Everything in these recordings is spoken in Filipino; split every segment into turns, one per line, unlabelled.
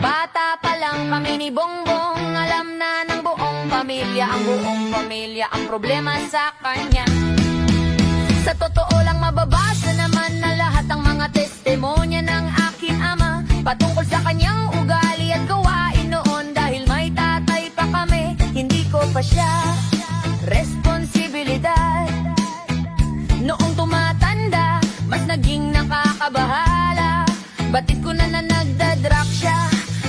Bata pa lang kami ni Bongbong, alam na ng buong pamilya, ang problema sa kanya. Sa totoo lang mababasa naman na lahat ang mga testimonya ng aking ama patungkol sa kanyang ugali at gawain noon. Dahil may tatay pa kami, hindi ko pa siya responsibilidad. Noong tumatanda, mas naging nakakabahala. Batid ko na nagdadrak siya.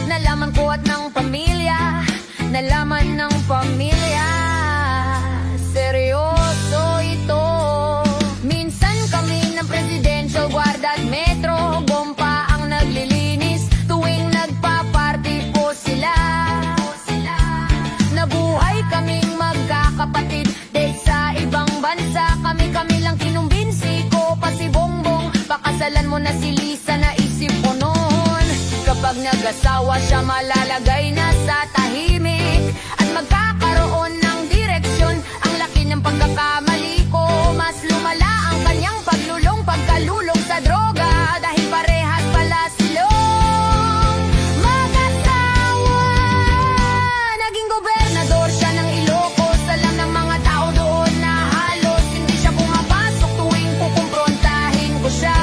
Nalaman ko at ng pamilya, nalaman ng pamilya. Seryoso ito. Minsan kami ng presidential guard at metro bomba ang naglilinis tuwing nagpa-party po sila. Nabuhay kaming magkakapatid dahil sa ibang bansa. Kami lang kinumbinsi ko pa si Bongbong. Pakasalan mo na si Lisa, naisip ko noon. Kapag nag-asawa siya malalagay na sa tahimik at magkakaroon ng direksyon. Ang laki ng pagkakamali ko, mas lumala ang kanyang pagkalulong sa droga. Dahil parehas pala silong mag-asawa. Naging gobernador siya ng Ilocos. Alam ng mga tao doon na halos hindi siya pumapasok tuwing kukumprontahin ko siya.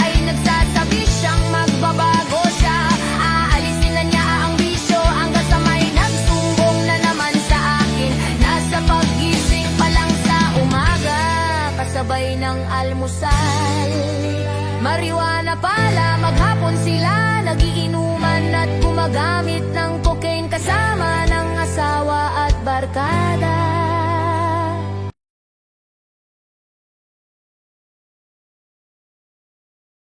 Ay nagsasabi siyang magbabago siya. Aalisin na niya ang bisyo hanggang sa may nagsumbong na naman sa akin. Nasa paggising pa lang sa umaga, kasabay ng almusal. Marijuana pala, maghapon sila nagiinuman at gumagamit ng cocaine kasama ng asawa at barkada.